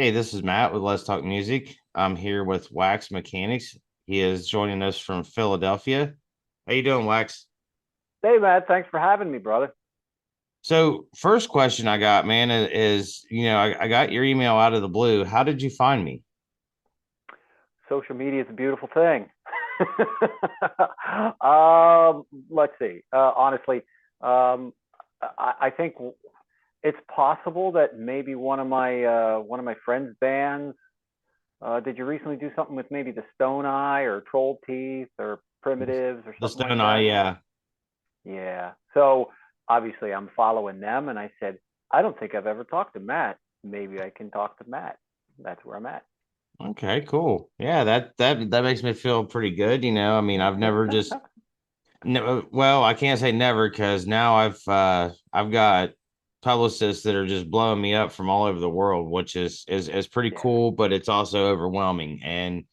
Hey, this is Matt with Let's Talk Music. I'm here with Wax Mechanics. He is joining us from Philadelphia. How you doing, Wax? Hey, Matt, thanks for having me, brother. So, first question I got, man, is I got your email out of the blue. How did you find me? Social media is a beautiful thing. Let's see. Honestly, I think it's possible that maybe one of my friends' bands. Did you recently do something with maybe the Stone Eye or Troll Teeth or Primitives or The something like Stone Eye, that? yeah. Yeah. So obviously, I'm following them, and I said, I don't think I've ever talked to Matt. Maybe I can talk to Matt. That's where I'm at. Okay, cool. Yeah, that makes me feel pretty good. I mean, I've never just no, well, I can't say never because now I've got publicists that are just blowing me up from all over the world, which is pretty Yeah. cool, but it's also overwhelming. And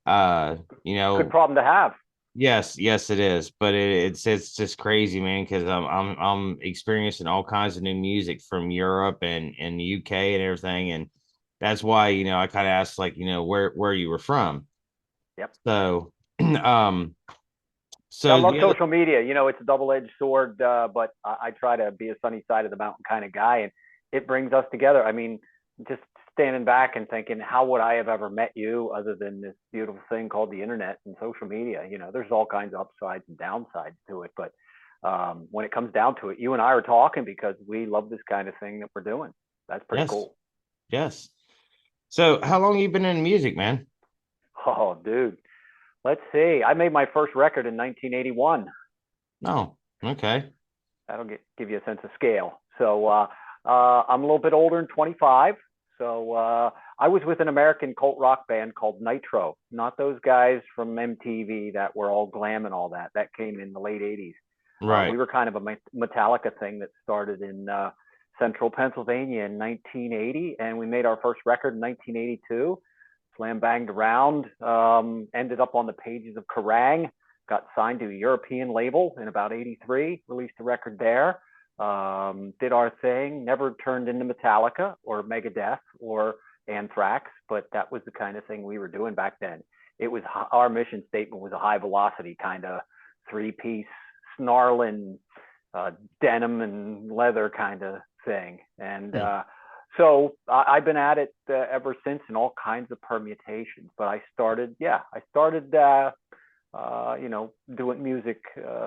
uh, you Good know, problem to have. yes, it is, but it's just crazy, man, because I'm experiencing all kinds of new music from Europe and the UK and everything, and that's why I kind of asked like where you were from. Yep. So um Gotta so love the other social media. It's a double-edged sword, but I try to be a sunny side of the mountain kind of guy, and it brings us together. I mean, just standing back and thinking, how would I have ever met you other than this beautiful thing called the internet and social media? There's all kinds of upsides and downsides to it, but when it comes down to it, you and I are talking because we love this kind of thing that we're doing. That's pretty yes, cool. yes. So how long you been in music, man? Oh, dude. Let's see. I made my first record in 1981. No. Okay. Give you a sense of scale. So I'm a little bit older than 25. So I was with an American cult rock band called Nitro, not those guys from MTV that were all glam and all that. That came in the late 80s. We Right. were kind of a Metallica thing that started in central Pennsylvania in 1980, and we made our first record in 1982. Slam banged around, ended up on the pages of Kerrang, got signed to a European label in about 83, released a record there, did our thing, never turned into Metallica or Megadeth or Anthrax, but that was the kind of thing we were doing back then. It was our mission statement was a high velocity kind of three-piece snarling denim and leather kind of thing. And Hmm. so I've been at it ever since in all kinds of permutations. But I started doing music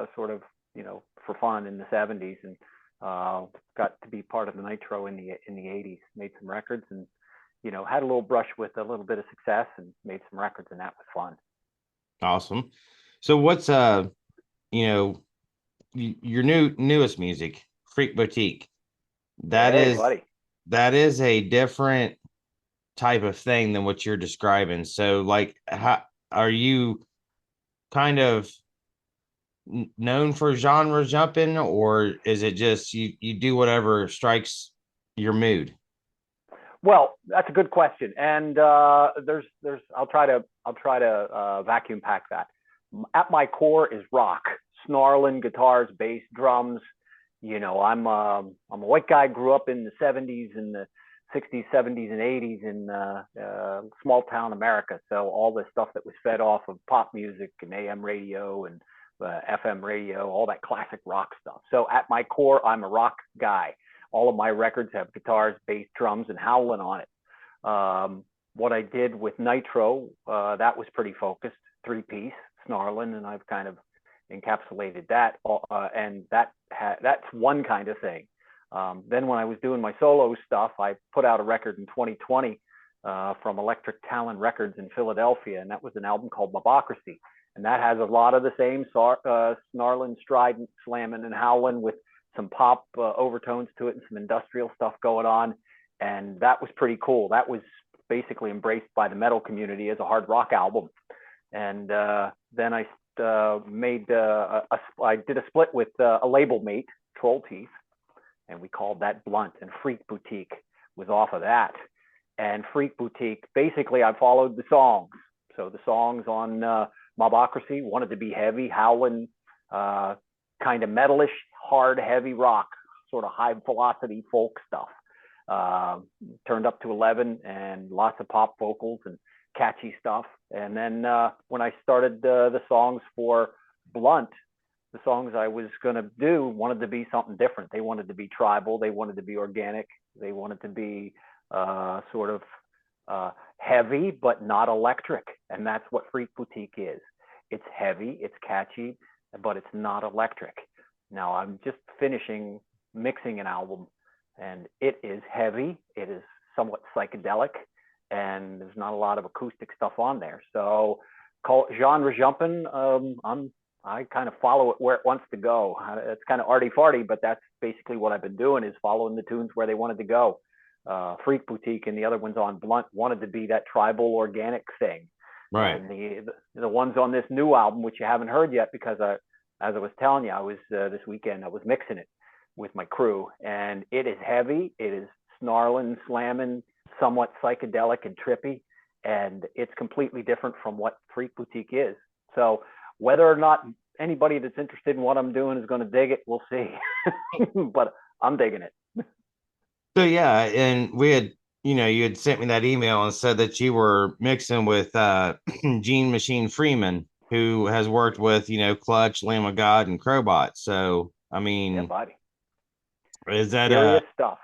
for fun in the 70s and got to be part of the Nitro in the 80s, made some records and, had a little brush with a little bit of success and made some records and that was fun. Awesome. So what's you know, your newest music, Freak Boutique. That Hey, is buddy. that is a different type of thing than what you're describing. So like how are you kind of known for genre jumping, or is it just you do whatever strikes your mood? Well, that's a good question, and there's I'll try to vacuum pack that. At my core is rock, snarling guitars, bass, drums. I'm a white guy. Grew up in the '70s and the '60s, '70s, and '80s in small town America. So all the stuff that was fed off of pop music and AM radio and FM radio, all that classic rock stuff. So at my core, I'm a rock guy. All of my records have guitars, bass, drums, and howling on it. What I did with Nitro, that was pretty focused, three-piece, snarling, and I've kind of encapsulated that, and that's one kind of thing. Then when I was doing my solo stuff, I put out a record in 2020 from Electric Talent Records in Philadelphia, and that was an album called Mobocracy. And that has a lot of the same snarling, strident, slamming, and howling with some pop overtones to it and some industrial stuff going on. And that was pretty cool. That was basically embraced by the metal community as a hard rock album. And then I did a split with a label mate, Troll Teeth, and we called that Blunt. And Freak Boutique was off of that. And Freak Boutique, basically, I followed the songs. So the songs on Mobocracy wanted to be heavy, howling, kind of metalish, hard, heavy rock, sort of high velocity folk stuff. uh, turned up to 11, and lots of pop vocals and catchy stuff. And then when I started the songs for Blunt, the songs I was going to do wanted to be something different. They wanted to be tribal. They wanted to be organic. They wanted to be sort of heavy, but not electric. And that's what Freak Boutique is. It's heavy, it's catchy, but it's not electric. Now I'm just finishing mixing an album, and it is heavy. It is somewhat psychedelic, and there's not a lot of acoustic stuff on there. So, genre jumping. I kind of follow it where it wants to go. It's kind of arty farty, but that's basically what I've been doing, is following the tunes where they wanted to go. Freak Boutique and the other ones on Blunt wanted to be that tribal organic thing. Right. And the ones on this new album, which you haven't heard yet, because as I was telling you, I was this weekend, I was mixing it with my crew, and it is heavy. It is snarling, slamming, somewhat psychedelic and trippy, and it's completely different from what Freak Boutique is. So whether or not anybody that's interested in what I'm doing is going to dig it, we'll see. But I'm digging it. So yeah, and we had, you had sent me that email and said that you were mixing with Gene Machine Freeman, who has worked with, Clutch, Lamb of God, and Crowbot. So I Yeah, mean, buddy. is that Serious stuff.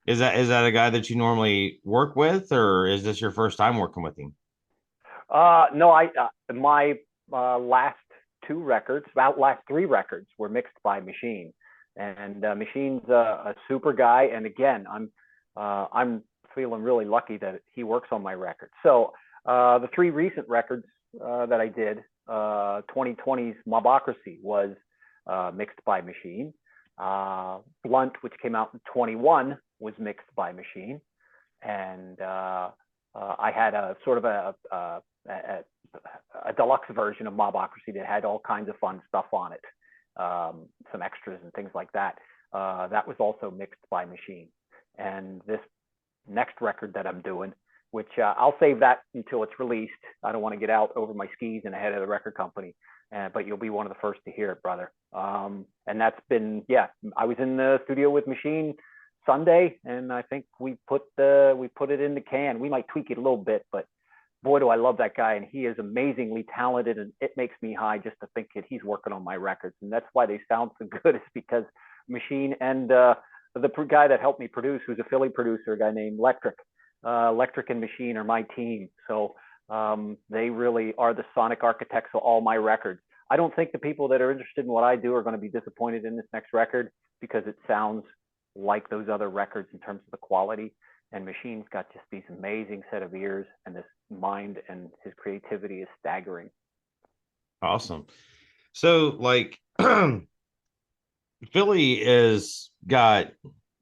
is that a guy that you normally work with, or is this your first time working with him? No, my last two records, about last three records, were mixed by Machine, and Machine's a super guy. And again, I'm feeling really lucky that he works on my records. So the three recent records that I did, 2020's Mobocracy was mixed by Machine. Blunt, which came out in 21, was mixed by Machine, and I had a sort of a deluxe version of Mobocracy that had all kinds of fun stuff on it, some extras and things like that. That was also mixed by Machine. And this next record that I'm doing, which I'll save that until it's released. I don't want to get out over my skis and ahead of the record company, but you'll be one of the first to hear it, brother. And that's been, yeah, I was in the studio with Machine Sunday, and I think we put it in the can. We might tweak it a little bit, but boy, do I love that guy, and he is amazingly talented, and it makes me high just to think that he's working on my records, and that's why they sound so good. Is because Machine and the guy that helped me produce, who's a Philly producer, a guy named Electric and Machine are my team. So they really are the sonic architects of all my records. I don't think the people that are interested in what I do are going to be disappointed in this next record, because it sounds like those other records in terms of the quality. And Machine's got just these amazing set of ears, and this mind, and his creativity is staggering. Awesome. So like Philly is got,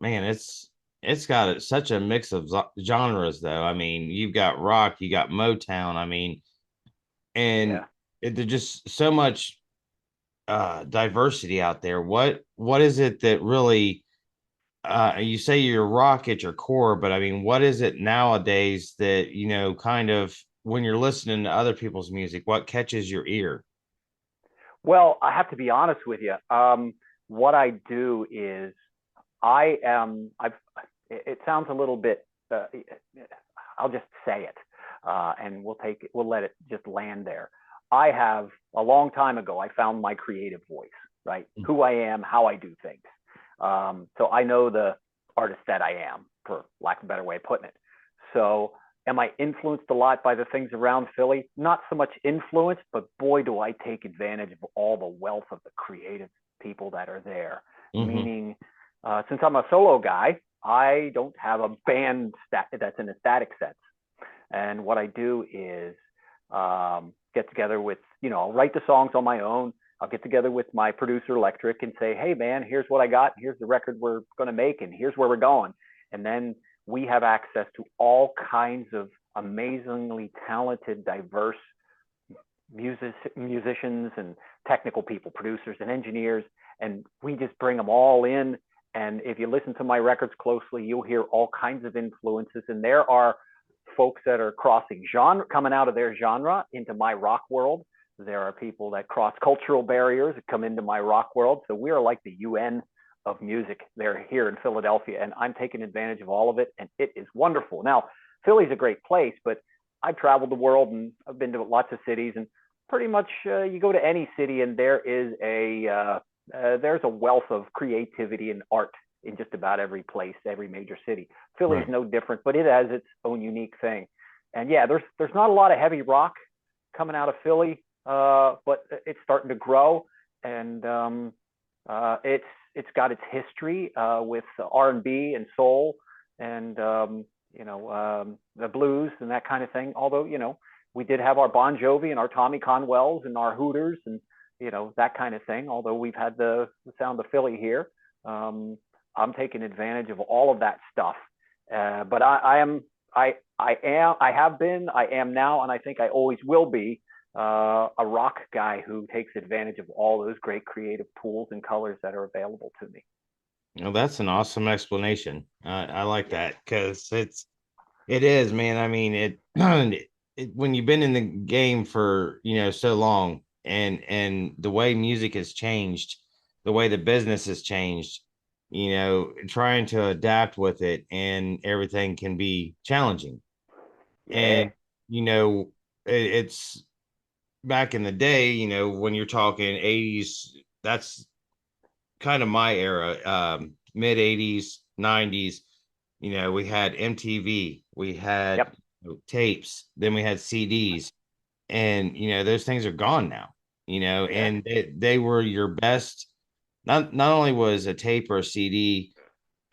man, it's got such a mix of genres though. I mean, you've got rock, you got Motown. I mean, and Yeah. there's just so much diversity out there. What is it that really you say you're rock at your core, but I mean, what is it nowadays that, kind of when you're listening to other people's music, what catches your ear? Well, I have to be honest with you. What I do is I am. I've. It sounds a little bit. I'll just say it, and we'll take it. We'll let it just land there. I have a long time ago. I found my creative voice, right? Who I am, how I do things. So I know the artist that I am, for lack of a better way of putting it. So am I influenced a lot by the things around Philly? Not so much influenced, but boy, do I take advantage of all the wealth of the creative people that are there. Mm-hmm. Meaning, since I'm a solo guy, I don't have a band that's in a static sense. And what I do is get together with, I'll write the songs on my own. I'll get together with my producer, Electric, and say, hey, man, here's what I got. Here's the record we're going to make, and here's where we're going. And then we have access to all kinds of amazingly talented, diverse musicians and technical people, producers and engineers. And we just bring them all in. And if you listen to my records closely, you'll hear all kinds of influences. And there are folks that are crossing genre, coming out of their genre into my rock world. There are people that cross cultural barriers that come into my rock world. So we are like the UN of music there here in Philadelphia, and I'm taking advantage of all of it, and it is wonderful. Now, Philly's a great place, but I've traveled the world and I've been to lots of cities, and pretty much you go to any city and there's a wealth of creativity and art in just about every place, every major city. Philly's Right. no different, but it has its own unique thing. And yeah, there's not a lot of heavy rock coming out of Philly, but it's starting to grow, and it's got its history with R&B and soul, and the blues and that kind of thing. Although we did have our Bon Jovi and our Tommy Conwells and our Hooters and that kind of thing. Although we've had the sound of Philly here, I'm taking advantage of all of that stuff. But I have been, I am now, and I think I always will be a rock guy who takes advantage of all those great creative tools and colors that are available to me. Well, that's an awesome explanation. I like that because it is, man. I mean, when you've been in the game for so long, and the way music has changed, the way the business has changed, trying to adapt with it and everything can be challenging. Yeah, And it's back in the day, when you're talking 80s, that's kind of my era, mid 80s, 90s. We had MTV, we had yep, tapes, then we had CDs, and those things are gone now. yeah, And they were your best. Not only was a tape or a CD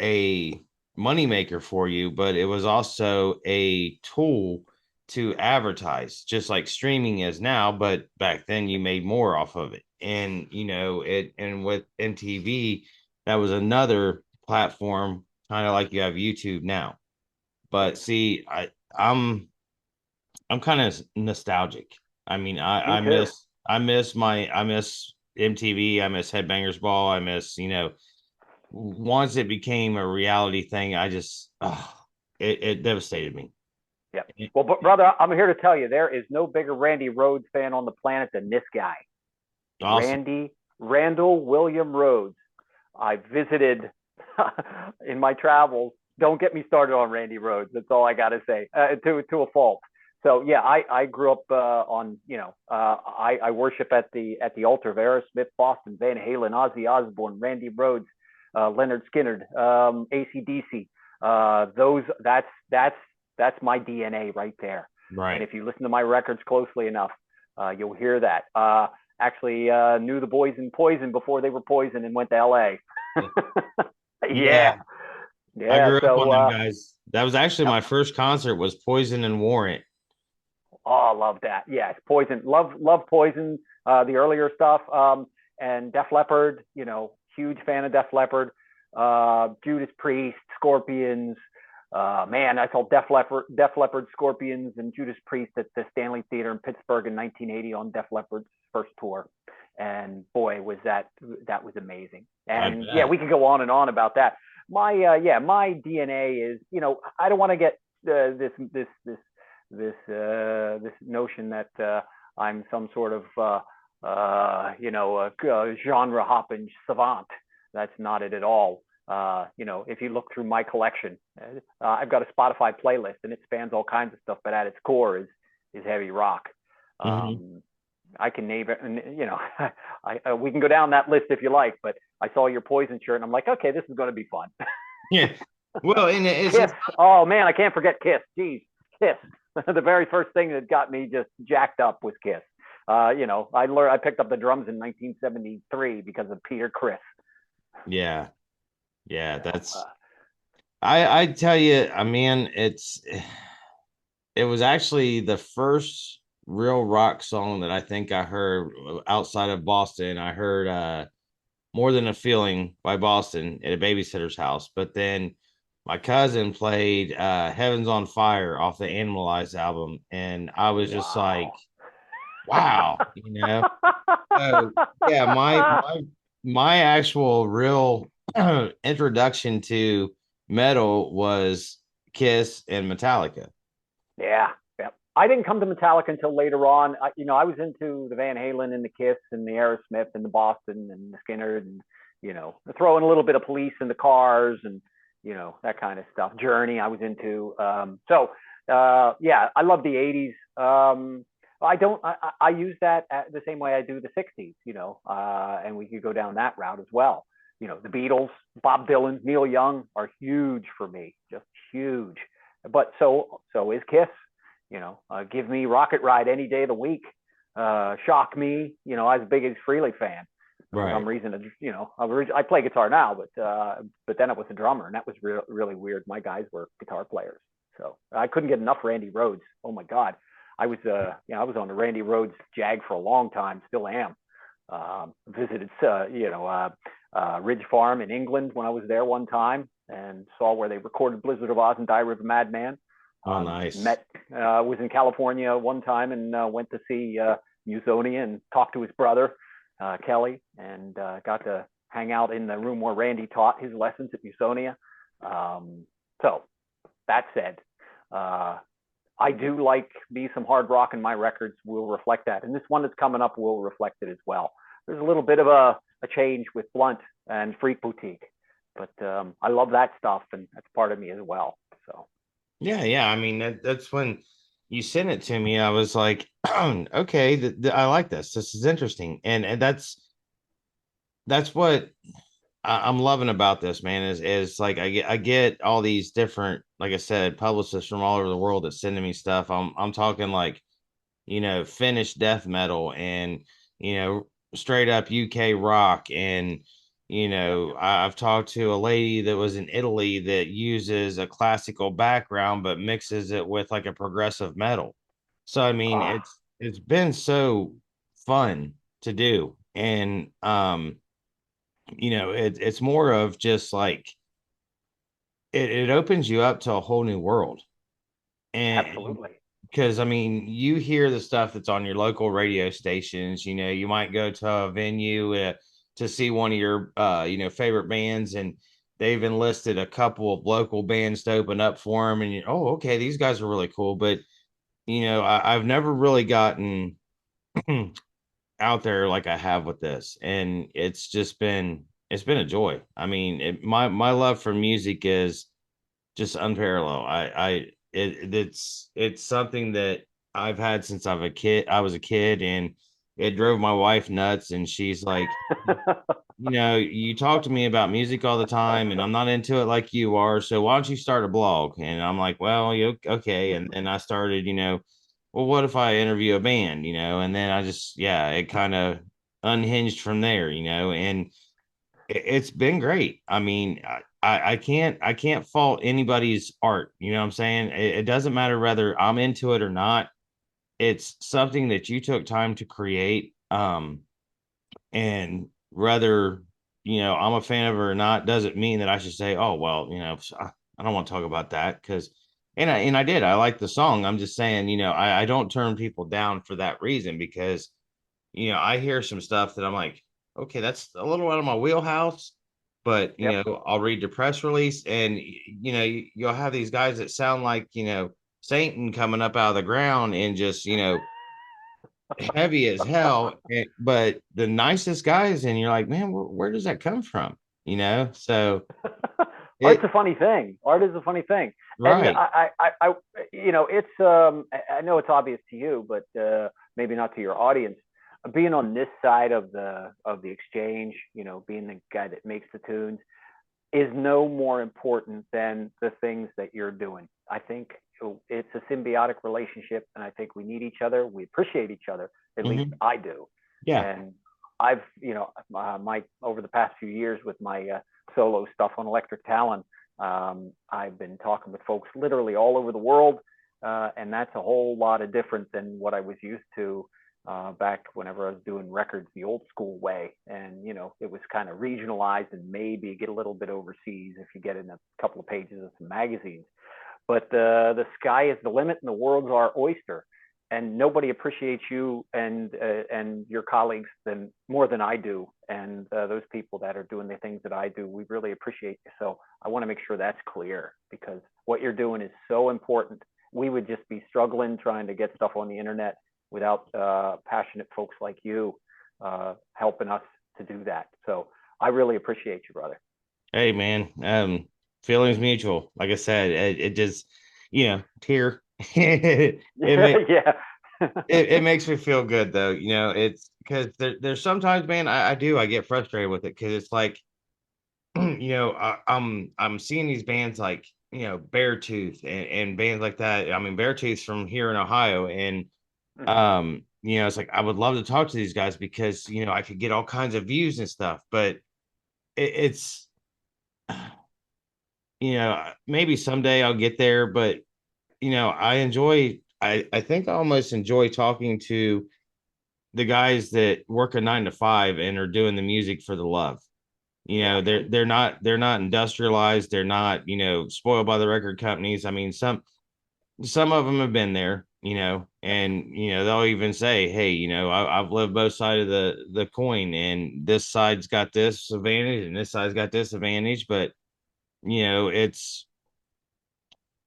a moneymaker for you, but it was also a tool to advertise, just like streaming is now. But back then, you made more off of it, and and with MTV, that was another platform, kind of like you have YouTube now. But see, I'm kind of nostalgic. I mean, me too. I miss MTV, I miss Headbangers Ball, I miss once it became a reality thing, it devastated me. Yep. Well, but brother, I'm here to tell you there is no bigger Randy Rhodes fan on the planet than this guy, Awesome. Randy Randall William Rhodes. I visited in my travels. Don't get me started on Randy Rhodes. That's all I got to say, to a fault. So yeah, I grew up on I worship at the altar of Aerosmith, Boston, Van Halen, Ozzy Osbourne, Randy Rhodes, Leonard Skinner, AC/DC. Those that's my DNA right there. And Right. if you listen to my records closely enough, you'll hear that. Actually, knew the boys in Poison before they were Poison and went to L.A. Yeah, Yeah, I yeah. grew up on So them guys. That was actually yep. my first concert was Poison and Warrant. Oh, I love that. Yes, Poison. Love Poison. The earlier stuff. And Def Leppard. Huge fan of Def Leppard. Judas Priest, Scorpions. Man, I saw Def Leppard, Scorpions, and Judas Priest at the Stanley Theater in Pittsburgh in 1980 on Def Leppard's first tour, and boy, that was amazing. I And yeah, bet. we could go on and on about that. My DNA is I don't want to get this notion that I'm some sort of genre hopping savant. That's not it at all. If you look through my collection, I've got a Spotify playlist and it spans all kinds of stuff, but at its core is heavy rock. Hmm. Um, I can name it, and we can go down that list if you like. But I saw your Poison shirt, and I'm like, okay, this is going to be fun. Yeah. Well, and Kiss. Oh man, I can't forget Kiss. Jeez, Kiss. The very first thing that got me just jacked up was Kiss. I picked up the drums in 1973 because of Peter Criss. yeah, yeah, You know, that's I tell you, I mean, it was actually the first real rock song that I think I heard outside of Boston. I heard More Than a Feeling by Boston at a babysitter's house. But then my cousin played Heaven's on Fire off the Animalized album. And I was just like, wow. wow, So yeah, my actual real introduction to metal was Kiss and Metallica. Yeah, yeah. I didn't come to Metallica until later on. I was into the Van Halen and the Kiss and the Aerosmith and the Boston and the Skinner and throwing a little bit of Police in the Cars and, that kind of stuff. Journey I was into. Yeah, I love the 80s. I use that the same way I do the 60s, and we could go down that route as well. The Beatles, Bob Dylan, Neil Young are huge for me, just huge. But so is Kiss. Give me Rocket Ride any day of the week. Shock Me. I was a big Ace Frehley fan. For some reason, I play guitar now, but then I was a drummer, and that was really weird. My guys were guitar players, so I couldn't get enough Randy Rhoads. Oh my God, I was on the Randy Rhoads Jag for a long time, still am. Visited Ridge Farm in England when I was there one time, and saw where they recorded Blizzard of Oz and Diary of a Madman. Oh, nice. Was in California one time and went to see Musonia and talked to his brother Kelly, and got to hang out in the room where Randy taught his lessons at Musonia. So that said, I do like me some hard rock, and my records will reflect that. And this one that's coming up will reflect it as well. There's a little bit of a change with Blunt and Freak Boutique, but I love that stuff, and that's part of me as well. So. Yeah. I mean, that's when you sent it to me. I was like, okay, I like this. This is interesting, and that's what I'm loving about this, man. Is like I get all these different, like I said, publicists from all over the world that sending me stuff. I'm talking like, Finnish death metal and straight up UK rock, and I've talked to a lady that was in Italy that uses a classical background but mixes it with like a progressive metal. So I mean, it's been so fun to do, and it's more of just like it opens you up to a whole new world. And Absolutely. because I mean, you hear the stuff that's on your local radio stations. You might go to a venue to see one of your favorite bands, and they've enlisted a couple of local bands to open up for them, and okay, these guys are really cool. But I've never really gotten out there like I have with this, and it's been a joy. I mean, my love for music is just unparalleled. It's something that I've had since I was a kid, and it drove my wife nuts. And she's like, you talk to me about music all the time, and I'm not into it like you are. So why don't you start a blog? And I'm like, well, okay. And then I started, well, what if I interview a band, and then I just, yeah, it kind of unhinged from there, and it's been great. I mean, I can't fault anybody's art. You know what I'm saying? It doesn't matter whether I'm into it or not. It's something that you took time to create. And whether I'm a fan of it or not doesn't mean that I should say, oh well, I don't want to talk about that because and I did. I like the song. I'm just saying, I don't turn people down for that reason because I hear some stuff that I'm like, okay, that's a little out of my wheelhouse, but Yep. I'll read the press release, and you'll have these guys that sound like Satan coming up out of the ground and just heavy as hell, but the nicest guys, and you're like, man, where does that come from? So Art's it a funny thing. Art is a funny thing, and right. it's I know it's obvious to you, but maybe not to your audience. Being on this side of the exchange, being the guy that makes the tunes, is no more important than the things that you're doing. I think it's a symbiotic relationship, and I think we need each other. We appreciate each other. At least Mhm. I do. Yeah. And I've, my over the past few years with my solo stuff on Electric Talon, I've been talking with folks literally all over the world, and that's a whole lot of different than what I was used to back whenever I was doing records the old school way. And, it was kind of regionalized and maybe get a little bit overseas if you get in a couple of pages of some magazines. But the sky is the limit and the world's our oyster. And nobody appreciates you and your colleagues more than I do. And those people that are doing the things that I do, we really appreciate you. So I want to make sure that's clear because what you're doing is so important. We would just be struggling trying to get stuff on the internet without passionate folks like you helping us to do that. So I really appreciate you, brother. Hey man, feelings mutual. Like I said, it just, tear. It make Yeah. it makes me feel good though. It's because there's sometimes, man, I get frustrated with it because it's like, I'm seeing these bands like, Beartooth and bands like that. I mean, Beartooth's from here in Ohio, and Mhm. it's like I would love to talk to these guys because I could get all kinds of views and stuff, but it's maybe someday I'll get there, but I think I almost enjoy talking to the guys that work a 9 to 5 and are doing the music for the love. Yeah. They're not industrialized, they're not, spoiled by the record companies. I mean, some of them have been there, and they'll even say, hey, I've lived both sides of the coin, and this side's got this advantage and this side's got this advantage, but it's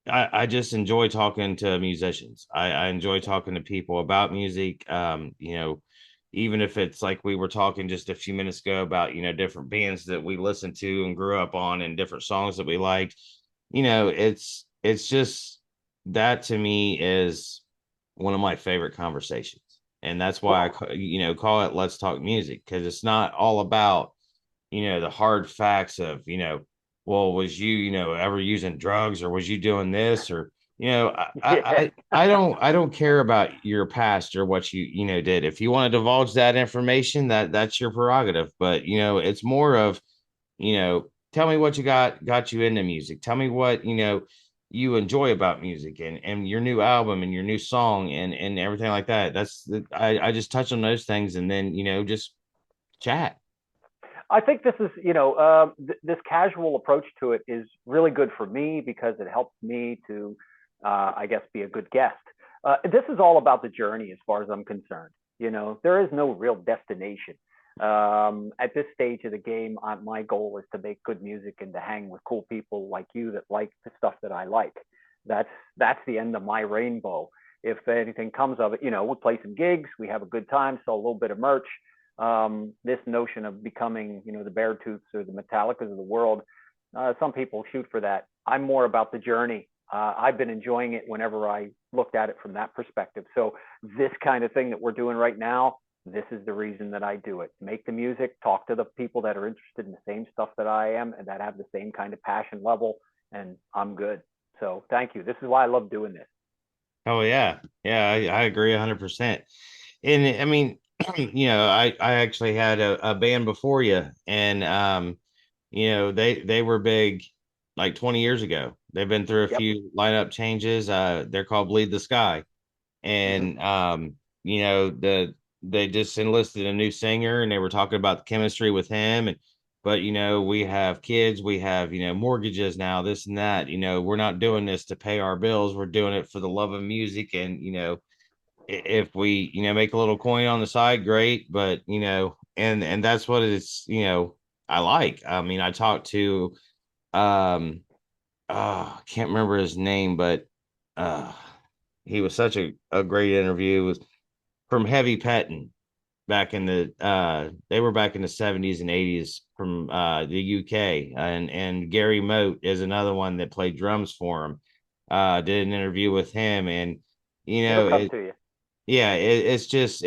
I just enjoy talking to musicians. I enjoy talking to people about music. Even if it's like we were talking just a few minutes ago about, different bands that we listened to and grew up on and different songs that we liked, it's just that to me is one of my favorite conversations. And that's why Well, call it Let's Talk Music, because it's not all about, the hard facts of, well, was you, ever using drugs, or was you doing this, or, yeah. I don't care about your past or what did. If you want to divulge that information, that's your prerogative. But, it's more of, tell me what got you into music. Tell me what, you enjoy about music, and your new album and your new song and everything like that. I just touch on those things, and then, just chat. I think this is, this casual approach to it is really good for me because it helps me to, I guess, be a good guest. This is all about the journey as far as I'm concerned. There is no real destination. At this stage of the game, my goal is to make good music and to hang with cool people like you that like the stuff that I like. That's that's the end of my rainbow. If anything comes of it, we'll play some gigs, we have a good time, sell a little bit of merch. This notion of becoming, the Beartooths or the Metallicas of the world, some people shoot for that. I'm more about the journey. I've been enjoying it whenever I looked at it from that perspective. So this kind of thing that we're doing right now, this is the reason that I do it. Make the music, talk to the people that are interested in the same stuff that I am and that have the same kind of passion level, and I'm good. So thank you. This is why I love doing this. Oh yeah. Yeah, I agree 100%. And I mean, I actually had a band before you, and they were big like 20 years ago. They've been through a Yep. few lineup changes. They're called Bleed the Sky. Mm-hmm. And they just enlisted a new singer, and they were talking about the chemistry with him. And but we have kids, we have mortgages now, this and that. We're not doing this to pay our bills, we're doing it for the love of music. And if we make a little coin on the side, great. But and that's what it's I like. I mean, I talked to I can't remember his name, but uh he was such a great interview. It was from Heavy Petting back in they were back in the 70s and 80s from the UK. And Gary Moat is another one that played drums for him. Did an interview with him, and It'll come it to you. yeah, it's just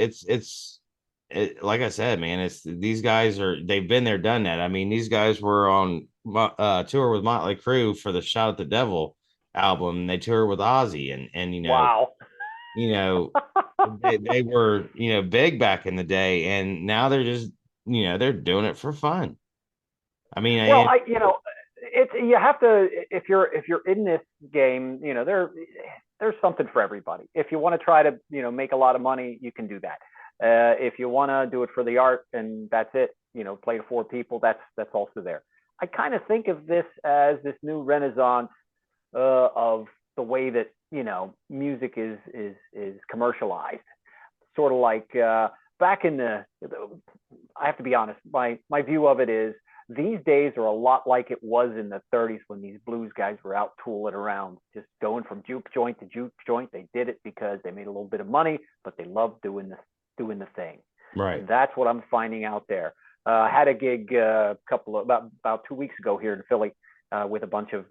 like I said, man, it's these guys they've been there, done that. I mean, these guys were on tour with Motley Crue for the Shout at the Devil album, and they toured with Ozzy, and Wow. you know they were big back in the day, and now they're just they're doing it for fun. I mean, Well, it's you have to if you're in this game, there's something for everybody. If you want to try to make a lot of money, you can do that. If you want to do it for the art and that's it, play to four people, that's also there. I kind of think of this as this new renaissance of the way that music is commercialized. Sort of like back in the. I have to be honest. My view of it is these days are a lot like it was in the 30s when these blues guys were out tooling around, just going from juke joint to juke joint. They did it because they made a little bit of money, but they loved doing the thing. right. And that's what I'm finding out there. Had a gig about 2 weeks ago here in Philly with a bunch of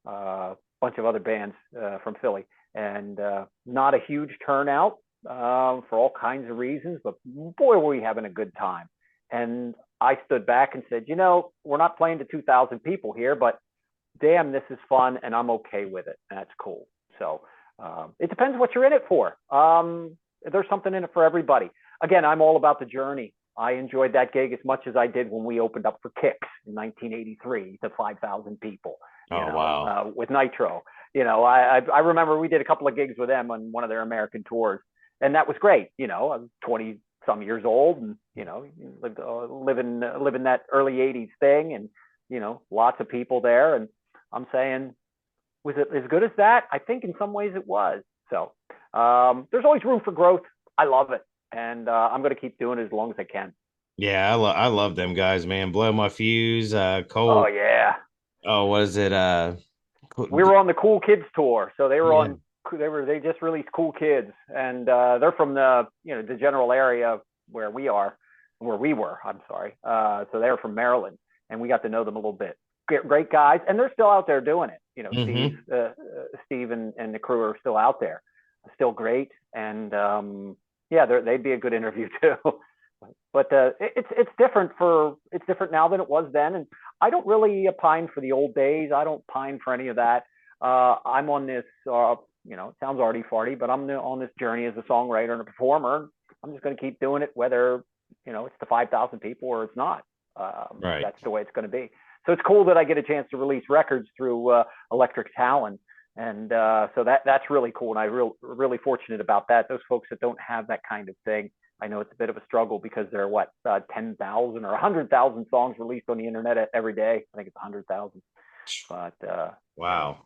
other bands from Philly, and not a huge turnout for all kinds of reasons, but boy, were we having a good time. And I stood back and said, we're not playing to 2,000 people here, but damn, this is fun, and I'm okay with it. And that's cool. So it depends what you're in it for. There's something in it for everybody. Again, I'm all about the journey. I enjoyed that gig as much as I did when we opened up for Kicks in 1983 to 5,000 people. Wow. With Nitro. I remember we did a couple of gigs with them on one of their American tours, and that was great. I was 20 some years old, and living that early 80s thing, and lots of people there, and I'm saying, was it as good as that? I think in some ways it was. So there's always room for growth. I love it, and I'm going to keep doing it as long as I can. Yeah, I love them guys, man. Blow My Fuse, Oh Cole. yeah. Oh, was it We were on the Cool Kids tour, so they were yeah. on. They just released Cool Kids, and they're from the general area where we are, where we were. I'm sorry. So they're from Maryland, and we got to know them a little bit. Great guys, and they're still out there doing it. Steve and the crew are still out there, still great, and yeah, they'd be a good interview too. But it's different now than it was then, and I don't really pine for the old days. I don't pine for any of that. I'm on this, it sounds arty farty, but I'm on this journey as a songwriter and a performer. I'm just going to keep doing it, whether it's to 5,000 people or it's not. Right. That's the way it's going to be. So it's cool that I get a chance to release records through Electric Talon, and so that's really cool. And I'm really fortunate about that. Those folks that don't have that kind of thing, I know it's a bit of a struggle because there are 10,000 or 100,000 songs released on the internet every day. I think it's 100,000. But wow.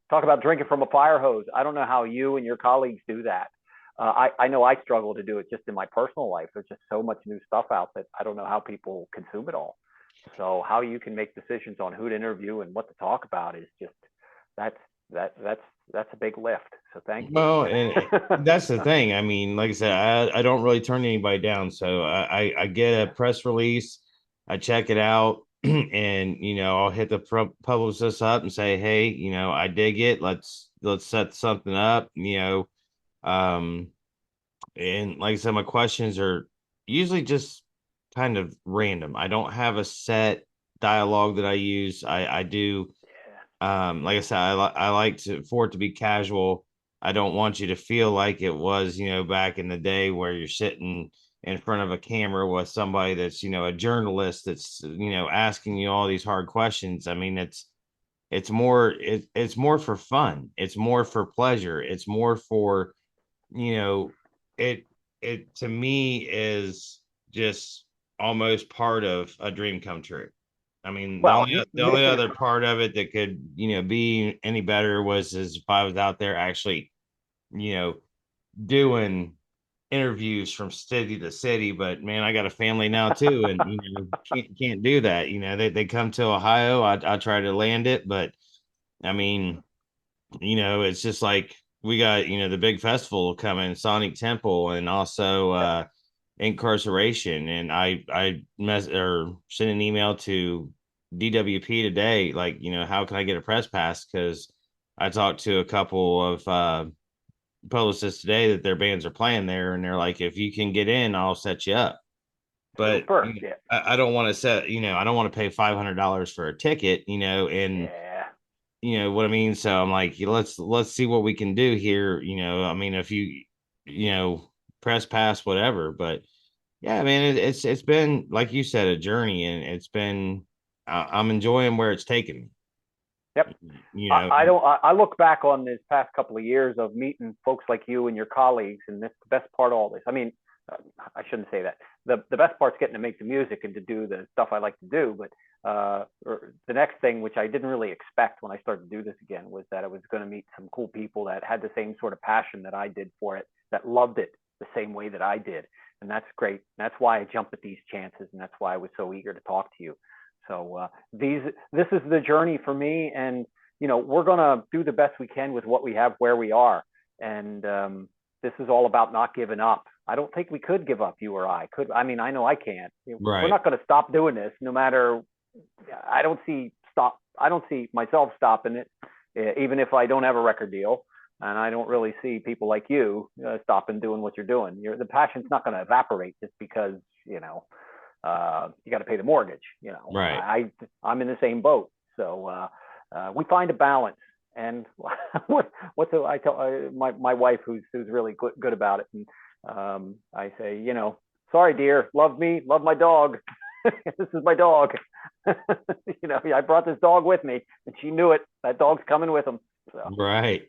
Talk about drinking from a fire hose. I don't know how you and your colleagues do that. I know I struggle to do it just in my personal life. There's just so much new stuff out that I don't know how people consume it all. So how you can make decisions on who to interview and what to talk about is just that's a big lift. So thank you. Well, and that's the thing. I mean, like I said, I don't really turn anybody down. So I get a press release, I check it out, and I'll hit the publicist up and say, hey, I dig it. Let's set something up. Um, and like I said, my questions are usually just kind of random. I don't have a set dialogue that I use. I do. Like I said, I like for it to be casual. I don't want you to feel like it was, back in the day where you're sitting in front of a camera with somebody that's, a journalist that's, asking you all these hard questions. I mean, it's more for fun. It's more for pleasure. It's more for, you know, it to me is just almost part of a dream come true. I mean, Well, the only other part of it that could, be any better was is if I was out there actually, you know, doing interviews from city to city. But man, I got a family now too, and can't do that. They come to Ohio. I try to land it, but I mean, it's just like we got, the big festival coming, Sonic Temple, and also Incarceration. And I sent an email to DWP today, like, how can I get a press pass? Because I talked to a couple of publicists today that their bands are playing there, and they're like, if you can get in, I'll set you up. But yeah. I don't want to I don't want to pay $500 for a ticket, and Yeah. you know what I mean? So I'm like, let's see what we can do here. I mean, if press pass, whatever. But yeah, I mean, it's been, like you said, a journey, and it's been, I'm enjoying where it's taken me. Yep. I look back on this past couple of years of meeting folks like you and your colleagues, and that's the best part of all this. I mean, I shouldn't say that. The best part's getting to make the music and to do the stuff I like to do. But the next thing, which I didn't really expect when I started to do this again, was that I was going to meet some cool people that had the same sort of passion that I did for it, that loved it the same way that I did. And that's great. That's why I jump at these chances, and that's why I was so eager to talk to you. So this is the journey for me, and we're gonna do the best we can with what we have, where we are, and this is all about not giving up. I don't think we could give up, you or I could. I mean, I know I can't. We're Right. not going to stop doing this, no matter. I don't see myself stopping it, even if I don't have a record deal, and I don't really see people like you stopping doing what you're doing. The passion's not going to evaporate just because you got to pay the mortgage. Right. I'm in the same boat. So we find a balance. And I tell my wife, who's really good about it, and I say, sorry, dear, love me, love my dog. This is my dog. I brought this dog with me, and she knew it. That dog's coming with him. So, Right.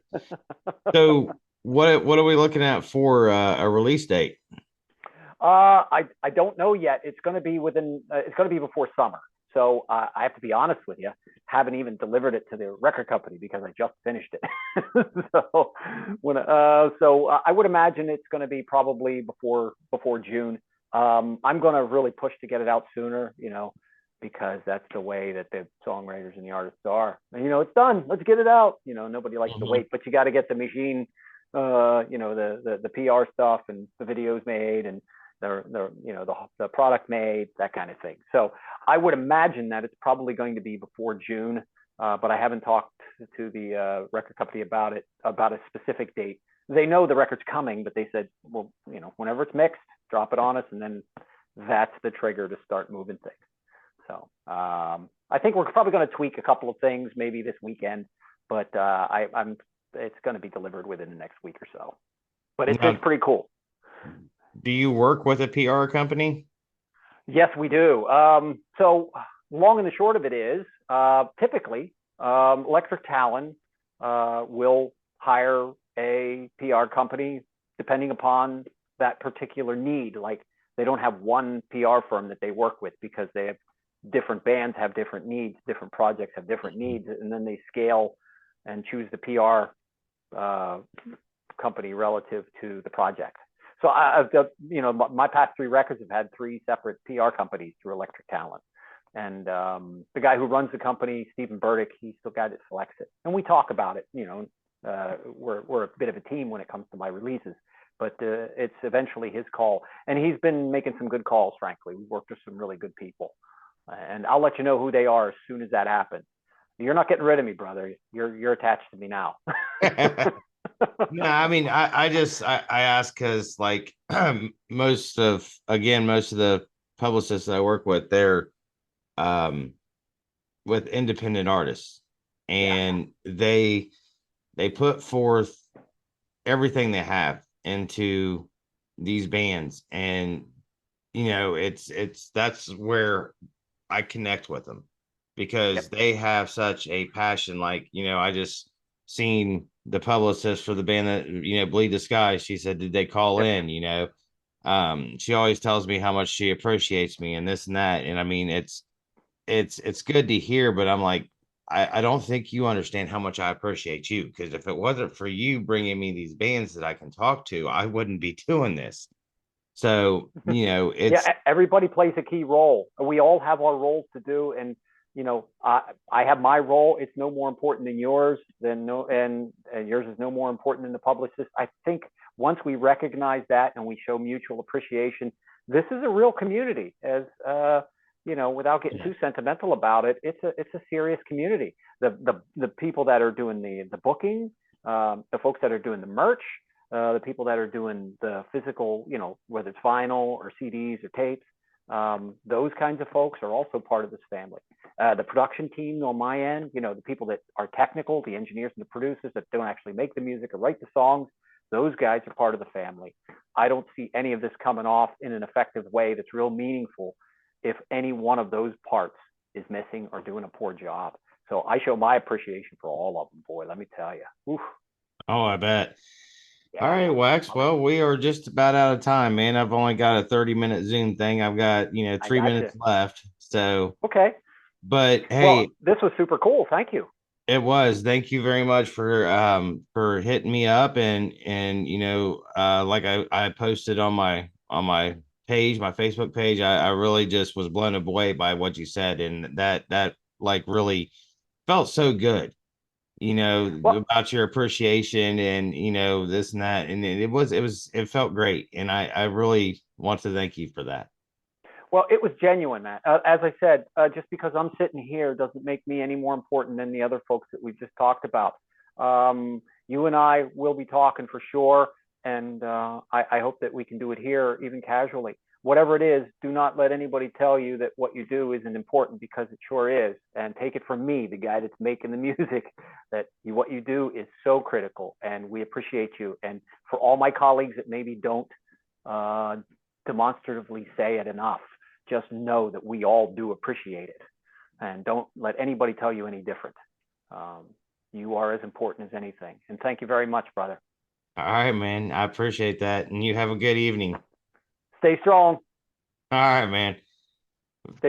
So what are we looking at for a release date? I don't know yet. It's going to be it's going to be before summer. So I have to be honest with you. Haven't even delivered it to the record company because I just finished it. So I would imagine it's going to be probably before June. I'm going to really push to get it out sooner, because that's the way that the songwriters and the artists are. And, it's done. Let's get it out. Nobody likes to wait, but you got to get the machine, the PR stuff and the videos made and the product made, that kind of thing. So I would imagine that it's probably going to be before June, but I haven't talked to the record company about a specific date. They know the record's coming, but they said, well, whenever it's mixed, drop it on us, and then that's the trigger to start moving things. So I think we're probably going to tweak a couple of things maybe this weekend, but it's going to be delivered within the next week or so. But it's pretty cool. Do you work with a PR company? Yes, we do. So long and the short of it is, typically, Electric Talon will hire a PR company depending upon that particular need. Like, they don't have one PR firm that they work with because they have different bands have different needs, different projects have different needs, and then they scale and choose the PR company relative to the project. So my past 3 records have had 3 separate PR companies through Electric Talon. And the guy who runs the company, Stephen Burdick, he's the guy that selects it. And we talk about it. We're a bit of a team when it comes to my releases, but it's eventually his call. And he's been making some good calls, frankly. We've worked with some really good people. And I'll let you know who they are as soon as that happens. You're not getting rid of me, brother. You're attached to me now. No, I mean, I ask because, like, most of the publicists that I work with, they're with independent artists, and they put forth everything they have into these bands, and that's where I connect with them because they have such a passion. Like, I just seen the publicist for the band that, Bleed the Sky. She said, did they call in? She always tells me how much she appreciates me and this and that. And I mean, it's good to hear, but I'm like, I don't think you understand how much I appreciate you, because if it wasn't for you bringing me these bands that I can talk to, I wouldn't be doing this. So, it's everybody plays a key role. We all have our roles to do, and I have my role. It's no more important than yours, and yours is no more important than the publicist. I think once we recognize that and we show mutual appreciation, this is a real community. As without getting too sentimental about it, it's a serious community. The people that are doing the booking, the folks that are doing the merch, the people that are doing the physical, whether it's vinyl or CDs or tapes, those kinds of folks are also part of this family. The production team on my end, the people that are technical, the engineers and the producers that don't actually make the music or write the songs, those guys are part of the family. I don't see any of this coming off in an effective way that's real meaningful if any one of those parts is missing or doing a poor job. So I show my appreciation for all of them, boy, let me tell you. Oof. Oh, I bet. Yeah. All right, Wax. Well, we are just about out of time, man. I've only got a 30-minute Zoom thing. I've got, 3 minutes left. So, okay. But hey, well, this was super cool. Thank you. It was. Thank you very much for hitting me up, and like I posted on my page, my Facebook page, I really just was blown away by what you said, and that like really felt so good. Well, about your appreciation and, this and that. And it felt great. And I really want to thank you for that. Well, it was genuine, Matt. As I said, just because I'm sitting here doesn't make me any more important than the other folks that we've just talked about. You and I will be talking for sure, and I hope that we can do it here, even casually. Whatever it is, do not let anybody tell you that what you do isn't important, because it sure is. And take it from me, the guy that's making the music, that what you do is so critical, and we appreciate you. And for all my colleagues that maybe don't uh, demonstratively say it enough, just know that we all do appreciate it, and don't let anybody tell you any different. Um, you are as important as anything. And thank you very much, brother. All right, man. I appreciate that. And you have a good evening. Stay strong. All right, man. Stay